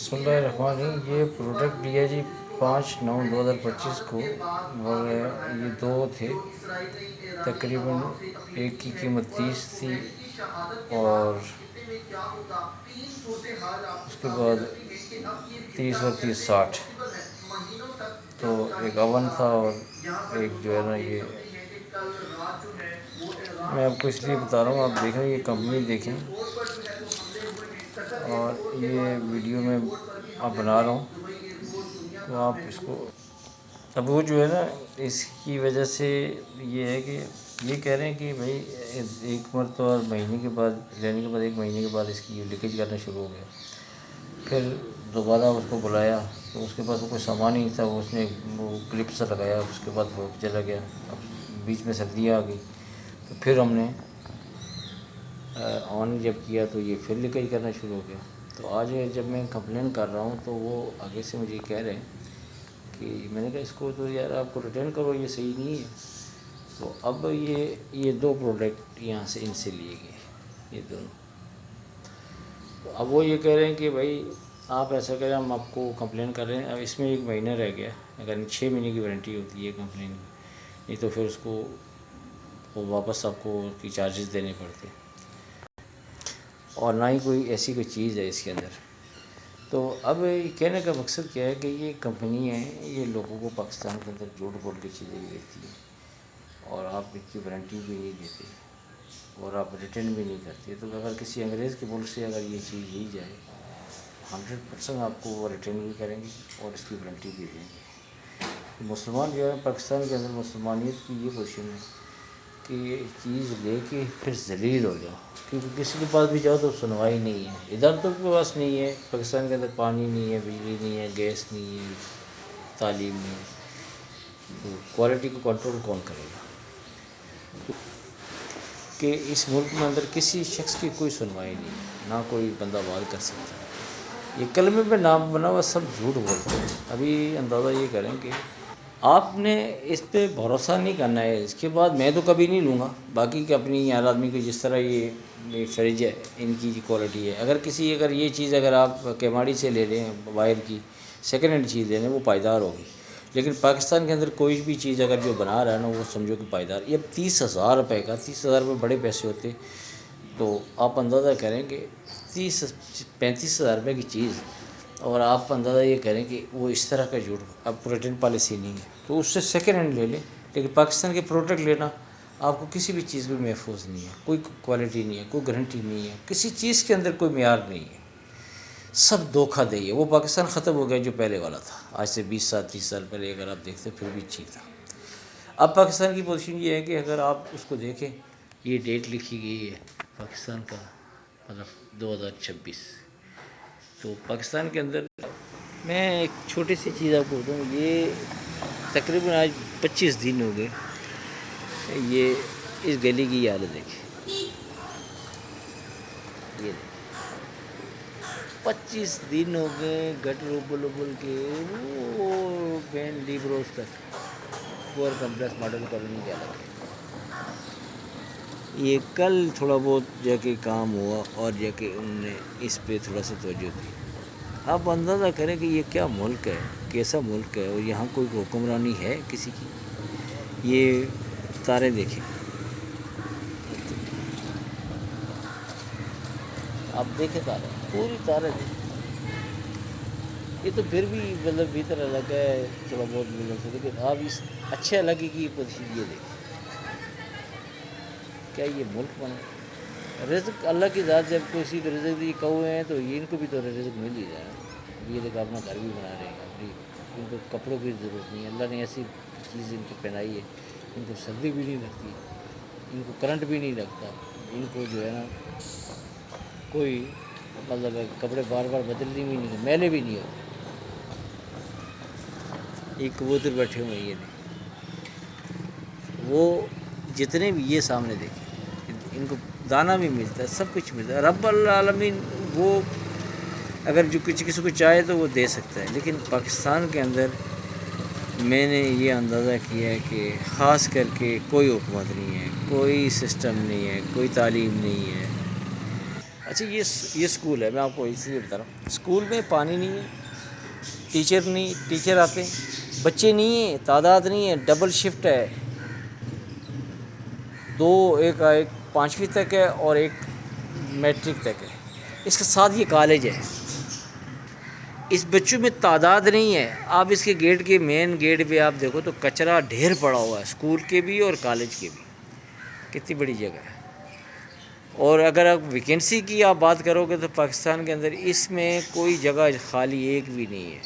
بسم اللہ الرحمن الرحیم۔ یہ پروڈکٹ لیا جی 5/9/2025 کو، اور یہ دو تھے، تقریباً ایک کی قیمت 30 تھی اور اس کے بعد 30 اور 30 60۔ تو ایک اوون تھا اور ایک جو ہے نا، یہ میں آپ کو اس لیے بتا رہا ہوں، آپ دیکھیں یہ کمپنی دیکھیں، اور یہ ویڈیو میں آپ بنا رہا ہوں تو آپ اس کو، اب وہ جو ہے نا اس کی وجہ سے یہ ہے کہ یہ کہہ رہے ہیں کہ بھائی ایک مرتبہ مہینے کے بعد لینے کے بعد 1 مہینے کے بعد اس کی لیکیج کرنا شروع ہو گیا۔ پھر دوبارہ اس کو بلایا تو اس کے پاس وہ کوئی سامان نہیں تھا، اس نے وہ کلپ سے لگایا، اس کے بعد وہ چلا گیا۔ اب بیچ میں سردیاں آ گئی تو پھر ہم نے آن جب کیا تو یہ پھر لیکیج کرنا شروع ہو گیا۔ تو آج جب میں کمپلین کر رہا ہوں تو وہ آگے سے مجھے کہہ رہے ہیں کہ میں نے کہا اس کو تو یار آپ کو ریٹرن کرو، یہ صحیح نہیں ہے۔ تو اب یہ 2 پروڈکٹ یہاں سے ان سے لیے گئے، یہ دونوں۔ تو اب وہ یہ کہہ رہے ہیں کہ بھائی آپ ایسا کریں، ہم آپ کو کمپلین کر رہے ہیں، اب اس میں 1 مہینہ رہ گیا، اگر 6 مہینے کی وارنٹی ہوتی ہے کمپلین کی، نہیں تو پھر اس کو واپس آپ کو اس کی چارجز دینے پڑتے، اور نہ ہی کوئی ایسی کوئی چیز ہے اس کے اندر۔ تو اب کہنے کا مقصد کیا ہے کہ یہ کمپنی ہے، یہ لوگوں کو پاکستان کے اندر جھوٹ بول کے چیزیں بیچتی ہے، اور آپ اس کی وارنٹی بھی نہیں دیتے اور آپ ریٹرن بھی نہیں کرتے۔ تو اگر کسی انگریز کے ملک سے اگر یہ چیز لی جائے، 100% آپ کو وہ ریٹرن بھی کریں گے اور اس کی وارنٹی بھی دیں گے۔ مسلمان جو ہے پاکستان کے اندر، مسلمانیت کی یہ پوزیشن ہے کہ یہ چیز لے کے پھر ذلیل ہو جاؤ، کیونکہ کسی کے پاس بھی جاؤ تو سنوائی نہیں ہے۔ ادھر تو کے پاس نہیں ہے، پاکستان کے اندر پانی نہیں ہے، بجلی نہیں ہے، گیس نہیں ہے، تعلیم نہیں ہے، تو کوالٹی کو کنٹرول کون کرے گا؟ کہ اس ملک میں اندر کسی شخص کی کوئی سنوائی نہیں ہے، نہ کوئی بندہ بات کر سکتا ہے۔ یہ کلمے پہ نام بنا ہوا سب جھوٹ بولتے ہیں۔ ابھی اندازہ یہ کریں کہ آپ نے اس پہ بھروسہ نہیں کرنا ہے، اس کے بعد میں تو کبھی نہیں لوں گا، باقی کہ اپنی ہر آدمی کو جس طرح یہ فریج ہے، ان کی کوالٹی ہے، اگر یہ چیز اگر آپ کیماڑی سے لے لیں، وائر کی سیکنڈ ہینڈ چیز لے لیں، وہ پائیدار ہوگی، لیکن پاکستان کے اندر کوئی بھی چیز اگر جو بنا رہا ہے نا، وہ سمجھو کہ پائیدار۔ یہ 30,000 روپے کا، 30,000 روپے بڑے پیسے ہوتے، تو آپ اندازہ کریں کہ 35,000 روپے کی چیز، اور آپ اندازہ یہ کریں کہ وہ اس طرح کا جھوٹ، اب ریٹرن پالیسی نہیں ہے تو اس سے سیکنڈ ہینڈ لے لیں، لیکن پاکستان کے پروڈکٹ لینا آپ کو کسی بھی چیز بھی محفوظ نہیں ہے، کوئی کوالٹی نہیں ہے، کوئی گارنٹی نہیں ہے، کسی چیز کے اندر کوئی معیار نہیں ہے، سب دھوکہ دہی ہے۔ وہ پاکستان ختم ہو گیا جو پہلے والا تھا، آج سے 20 سال 30 سال پہلے اگر آپ دیکھتے پھر بھی ٹھیک تھا۔ اب پاکستان کی پوزیشن یہ ہے کہ اگر آپ اس کو دیکھیں، یہ ڈیٹ لکھی گئی ہے پاکستان کا، مطلب 2026۔ تو پاکستان کے اندر میں ایک چھوٹی سی چیز آپ کو بتاؤں، یہ تقریباً آج 25 دن ہو گئے، یہ اس گلی کی حالت دیکھیں، یہ 25 دن ہو گئے، گٹر ابل ابل کے وہ مین لیب روز تک، پور کمپلیکس ماڈل کالونی کے علاقے۔ یہ کل تھوڑا بہت جا کے کام ہوا اور جا کے انہوں نے اس پہ تھوڑا سا توجہ دی۔ آپ اندازہ کریں کہ یہ کیا ملک ہے، کیسا ملک ہے، اور یہاں کوئی حکمرانی ہے کسی کی؟ یہ تارے دیکھیں، آپ دیکھیں تارے، پوری تارے دیکھیں۔ یہ تو پھر بھی مطلب بھیتر علاقہ ہے، تھوڑا بہت ملک سے، لیکن آپ اس اچھے علاقے کی پوزیشن یہ دیکھیں، کیا یہ ملک بنا؟ رزق اللہ کی ذات، جب کسی کو رزق دی کوے ہیں تو ان کو بھی تو رزق مل ہی جائے۔ اب یہ دیکھ اپنا گھر بھی بنا رہے ہیں، اپنی ان کو کپڑوں کی ضرورت نہیں ہے، اللہ نے ایسی چیز ان کو پہنائی ہے، ان کو سردی بھی نہیں لگتی، ان کو کرنٹ بھی نہیں لگتا، ان کو جو ہے نا کوئی مطلب ہے کپڑے بار بار بدلنے بھی نہیں، میلے بھی نہیں ہوتے۔ ایک کبوتر بیٹھے ہوئے ہیں، یہ نہیں، وہ جتنے بھی یہ سامنے دیکھیں، ان کو دانہ بھی ملتا ہے، سب کچھ ملتا ہے۔ رب العالمین وہ اگر جو کچھ کسی کو چاہے تو وہ دے سکتا ہے، لیکن پاکستان کے اندر میں نے یہ اندازہ کیا ہے کہ خاص کر کے کوئی حکومت نہیں ہے، کوئی سسٹم نہیں ہے، کوئی تعلیم نہیں ہے، اچھا یہ اسکول ہے، میں آپ کو اس لیے بتا رہا ہوں، اسکول میں پانی نہیں ہے، ٹیچر نہیں، ٹیچر آتے ہیں، بچے نہیں ہیں، تعداد نہیں ہے، ڈبل شفٹ ہے، ایک 5ویں تک ہے اور ایک میٹرک تک ہے، اس کے ساتھ یہ کالج ہے، اس بچوں میں تعداد نہیں ہے. آپ اس کے گیٹ کے مین گیٹ پہ آپ دیکھو تو کچرا ڈھیر پڑا ہوا ہے، اسکول کے بھی اور کالج کے بھی. کتنی بڑی جگہ ہے. اور اگر آپ ویکینسی کی آپ بات کرو گے تو پاکستان کے اندر اس میں کوئی جگہ خالی ایک بھی نہیں ہے،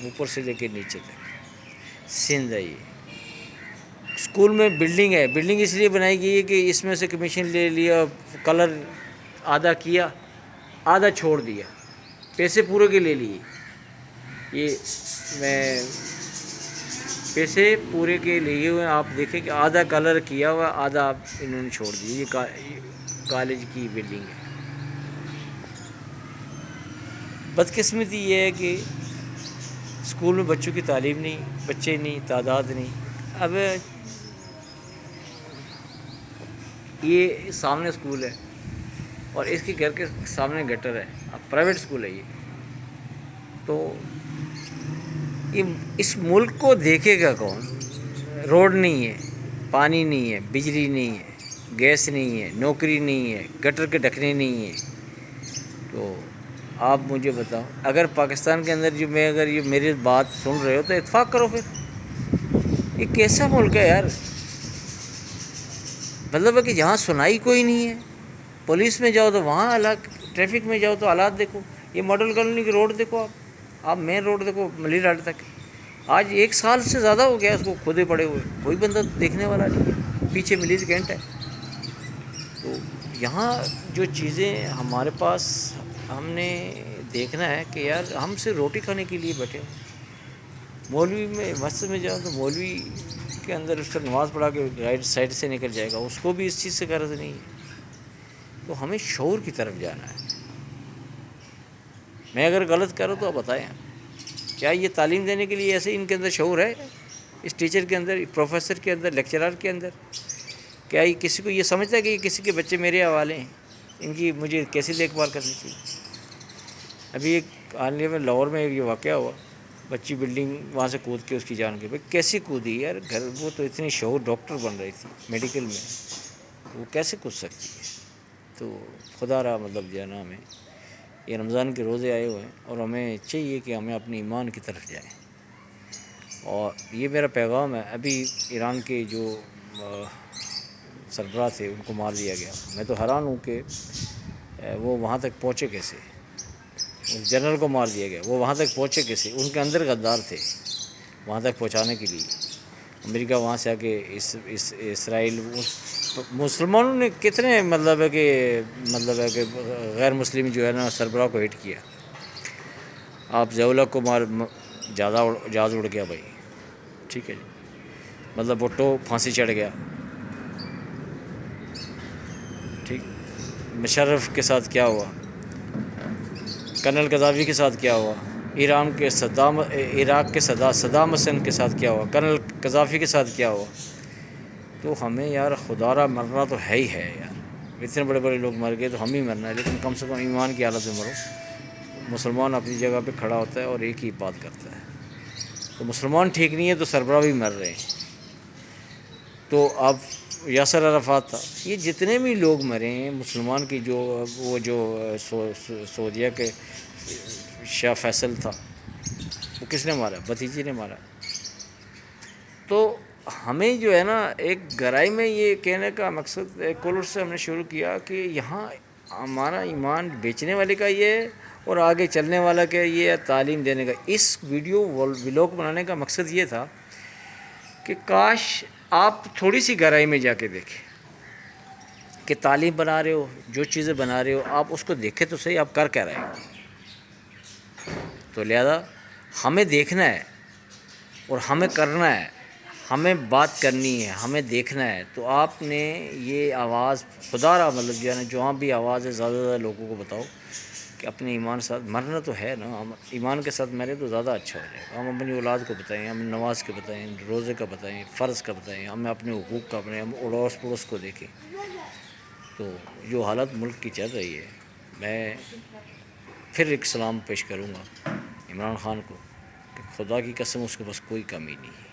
اوپر سے لے کے نیچے تک سندھ ہے. یہ اسکول میں بلڈنگ ہے، بلڈنگ اس لیے بنائی گئی ہے کہ اس میں سے کمیشن لے لیا، کلر آدھا کیا، آدھا چھوڑ دیا، پیسے پورے کے لے لیے. یہ میں پیسے پورے کے لیے ہوئے، آپ دیکھیں کہ آدھا کلر کیا ہوا، آدھا انہوں نے چھوڑ دیا. یہ کالج کی بلڈنگ ہے. بدقسمتی یہ ہے کہ اسکول میں بچوں کی تعلیم نہیں، بچے نہیں، تعداد نہیں. اب یہ سامنے اسکول ہے اور اس کے گھر کے سامنے گٹر ہے، اب پرائیویٹ اسکول ہے یہ. تو یہ اس ملک کو دیکھے گا کون؟ روڈ نہیں ہے، پانی نہیں ہے، بجلی نہیں ہے، گیس نہیں ہے، نوکری نہیں ہے، گٹر کے ڈھکنے نہیں ہیں. تو آپ مجھے بتاؤ، اگر پاکستان کے اندر اگر یہ میری بات سن رہے ہو تو اتفاق کرو. پھر یہ کیسا ملک ہے یار؟ مطلب ہے کہ جہاں سنائی کوئی نہیں ہے، پولیس میں جاؤ تو وہاں الگ، ٹریفک میں جاؤ تو حالات دیکھو. یہ ماڈل کالونی کی روڈ دیکھو، آپ مین روڈ دیکھو ملی راٹ تک، آج 1 سال سے زیادہ ہو گیا اس کو کھودے پڑے ہوئے، کوئی بندہ دیکھنے والا نہیں ہے. پیچھے ملیز کینٹ ہے. تو یہاں جو چیزیں ہمارے پاس، ہم نے دیکھنا ہے کہ یار ہم سے روٹی کھانے کے لیے بیٹھے ہیں. مولوی میں مسجد میں جاؤ تو مولوی کے اندر اس کا نماز پڑھا کے رائٹ سائڈ سے نکل جائے گا، اس کو بھی اس چیز سے غرض نہیں ہے. تو ہمیں شعور کی طرف جانا ہے. میں اگر غلط کروں تو آپ بتائیں، کیا یہ تعلیم دینے کے لیے ایسے ان کے اندر شعور ہے؟ اس ٹیچر کے اندر، پروفیسر کے اندر، لیکچرر کے اندر کیا یہ کسی کو یہ سمجھتا ہے کہ یہ کسی کے بچے میرے حوالے ہیں، ان کی مجھے کیسی دیکھ بھال کرنی چاہیے؟ ابھی ایک حالیہ میں لاہور میں یہ واقعہ ہوا، بچی بلڈنگ وہاں سے کود کے اس کی جان گئی. بھائی کیسی کودی یار؟ گھر وہ تو اتنی شعور ڈاکٹر بن رہی تھی میڈیکل میں، وہ کیسے کود سکتی ہے؟ تو خدا رہا مطلب جو ہے نا، ہمیں یہ رمضان کے روزے آئے ہوئے ہیں اور ہمیں چاہیے کہ ہمیں اپنے ایمان کی طرف جائیں. اور یہ میرا پیغام ہے. ابھی ایران کے جو سربراہ تھے ان کو مار دیا گیا. میں تو حیران ہوں کہ وہ وہاں تک پہنچے کیسے. جنرل کو مار دیا گیا، وہ وہاں تک پہنچے کیسے؟ ان کے اندر غدار تھے وہاں تک پہنچانے کے لیے. امریکہ وہاں سے آ کے اسرائیل، مسلمانوں نے کتنے مطلب ہے کہ غیر مسلم جو ہے نا سربراہ کو ہٹ کیا. آپ ضیاء کو جہاز اڑ گیا بھائی، ٹھیک ہے جی، مطلب بھٹو پھانسی چڑھ گیا، ٹھیک. مشرف کے ساتھ کیا ہوا، کرنل قذافی کے ساتھ کیا ہوا، عراق کے صدام حسین کے ساتھ کیا ہوا، کرنل قذافی کے ساتھ کیا ہوا. تو ہمیں یار خدا را مرنا تو ہے ہی ہے یار. اتنے بڑے بڑے لوگ مر گئے تو ہم ہی مرنا ہے، لیکن کم سے کم ایمان کی حالت میں مرو. مسلمان اپنی جگہ پہ کھڑا ہوتا ہے اور ایک ہی بات کرتا ہے. تو مسلمان ٹھیک نہیں ہے تو سربراہ بھی مر رہے ہیں. تو اب یاسر عرفات تھا، یہ جتنے بھی لوگ مرے ہیں مسلمان کی، جو سعودیہ کے شاہ فیصل تھا، وہ کس نے مارا؟ بھتیجی نے مارا. تو ہمیں جو ہے نا ایک گہرائی میں یہ کہنے کا مقصد کولر سے ہم نے شروع کیا کہ یہاں ہمارا ایمان بیچنے والے کا یہ ہے اور آگے چلنے والا کا یہ ہے، تعلیم دینے کا. اس ویڈیو ولاگ بنانے کا مقصد یہ تھا کہ کاش آپ تھوڑی سی گہرائی میں جا کے دیکھیں کہ تعلیم بنا رہے ہو، جو چیزیں بنا رہے ہو آپ اس کو دیکھیں تو صحیح آپ کر کیا رہے ہو. تو لہذا ہمیں دیکھنا ہے اور ہمیں کرنا ہے، ہمیں بات کرنی ہے، ہمیں دیکھنا ہے. تو آپ نے یہ آواز خدا را مطلب جو ہے نا، جہاں بھی آواز ہے زیادہ سے زیادہ لوگوں کو بتاؤ کہ اپنے ایمان کے ساتھ مرنا تو ہے نا، ہم ایمان کے ساتھ مرے تو زیادہ اچھا ہو جائے گا. ہم اپنی اولاد کو بتائیں، ہم نماز کے بتائیں، روزے کا بتائیں، فرض کا بتائیں، ہمیں اپنے حقوق کا، ہم اڑوس پڑوس کو دیکھیں. تو جو حالت ملک کی چل رہی ہے میں پھر ایک سلام پیش کروں گا عمران خان کو کہ خدا کی قسم اس کے پاس کوئی کمی نہیں ہے،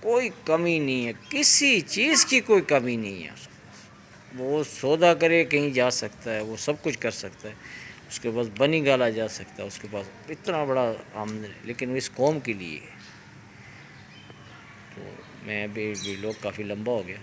کوئی کمی نہیں ہے، کسی چیز کی کوئی کمی نہیں ہے اس کے پاس۔ وہ سودا کرے کہیں جا سکتا ہے، وہ سب کچھ کر سکتا ہے، اس کے پاس بنی گالا جا سکتا ہے، اس کے پاس اتنا بڑا آمدن ہے، لیکن وہ اس قوم کے لیے ہے۔ تو میں ابھی لوگ کافی لمبا ہو گیا۔